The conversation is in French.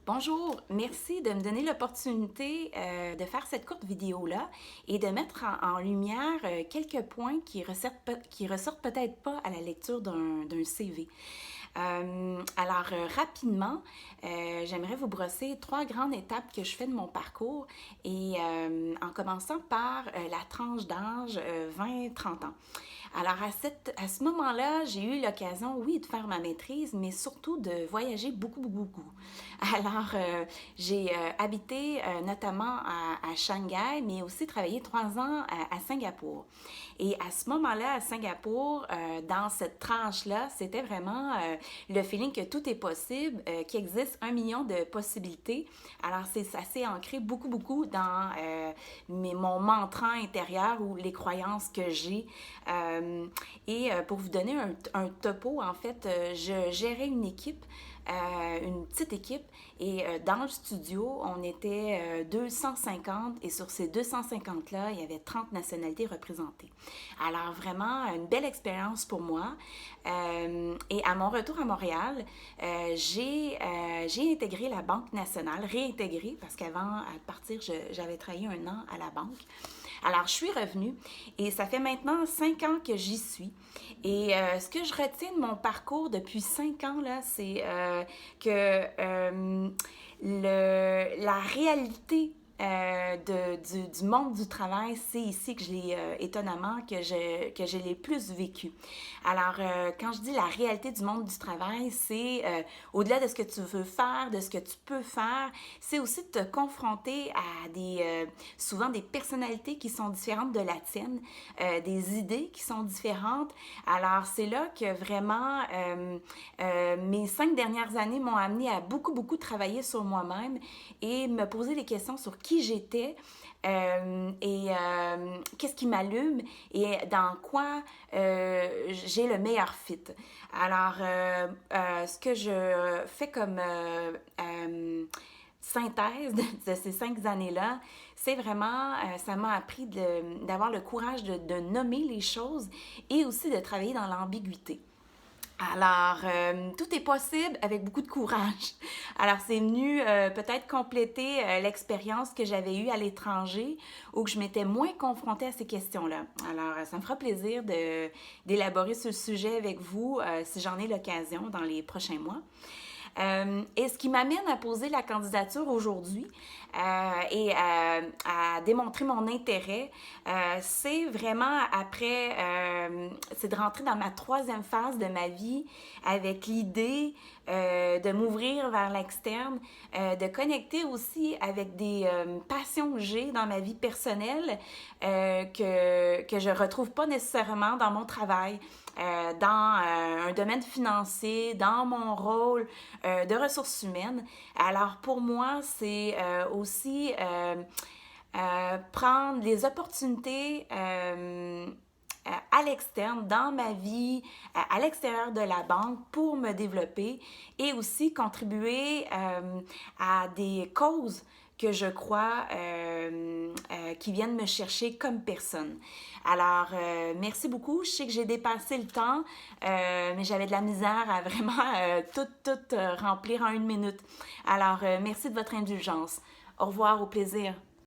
Bonjour, merci de me donner l'opportunité de faire cette courte vidéo-là et de mettre en lumière quelques points qui ressortent peut-être pas à la lecture d'un CV. Rapidement, j'aimerais vous brosser trois grandes étapes que je fais de mon parcours et en commençant par la tranche d'âge 20-30 ans. Alors, à ce moment-là, j'ai eu l'occasion, oui, de faire ma maîtrise, mais surtout de voyager beaucoup. Alors, j'ai habité notamment à Shanghai, mais aussi travaillé 3 ans à Singapour. Et à ce moment-là, à Singapour, dans cette tranche-là, c'était vraiment le feeling que tout est possible, qu'il existe 1 million de possibilités. Alors, ça s'est ancré beaucoup dans mon mantra intérieur ou les croyances que j'ai. Pour vous donner un topo, en fait, je gérais une petite équipe et dans le studio, on était 250 et sur ces 250-là, il y avait 30 nationalités représentées. Alors vraiment, une belle expérience pour moi. Et à mon retour à Montréal, j'ai intégré la Banque nationale, réintégré parce qu'avant de partir, j'avais travaillé 1 an à la banque. Alors, je suis revenue et ça fait maintenant 5 ans que j'y suis. Et ce que je retiens de mon parcours depuis 5 ans, là, c'est que la réalité du monde du travail, c'est ici que je l'ai étonnamment que je l'ai plus vécu. Alors, quand je dis la réalité du monde du travail, c'est au-delà de ce que tu veux faire, de ce que tu peux faire, c'est aussi de te confronter à souvent des personnalités qui sont différentes de la tienne, des idées qui sont différentes. Alors, c'est là que vraiment mes 5 dernières années m'ont amené à beaucoup travailler sur moi-même et me poser des questions sur qui j'étais qu'est-ce qui m'allume et dans quoi j'ai le meilleur fit. Alors, ce que je fais comme synthèse de ces 5 années-là, c'est vraiment, ça m'a appris d'avoir le courage de nommer les choses et aussi de travailler dans l'ambiguïté. Alors, tout est possible avec beaucoup de courage. Alors, c'est venu peut-être compléter l'expérience que j'avais eue à l'étranger où que je m'étais moins confrontée à ces questions-là. Alors, ça me fera plaisir d'élaborer ce sujet avec vous si j'en ai l'occasion dans les prochains mois. Et ce qui m'amène à poser la candidature aujourd'hui et à démontrer mon intérêt, c'est vraiment c'est de rentrer dans ma 3e phase de ma vie avec l'idée de m'ouvrir vers l'externe, de connecter aussi avec des passions que j'ai dans ma vie personnelle que je retrouve pas nécessairement dans mon travail. Dans un domaine financier, dans mon rôle de ressources humaines. Alors pour moi, c'est aussi prendre les opportunités à l'externe, dans ma vie, à l'extérieur de la banque pour me développer et aussi contribuer à des causes que je crois qui viennent me chercher comme personne. Alors, merci beaucoup. Je sais que j'ai dépassé le temps, mais j'avais de la misère à vraiment tout remplir en 1 minute. Alors, merci de votre indulgence. Au revoir, au plaisir.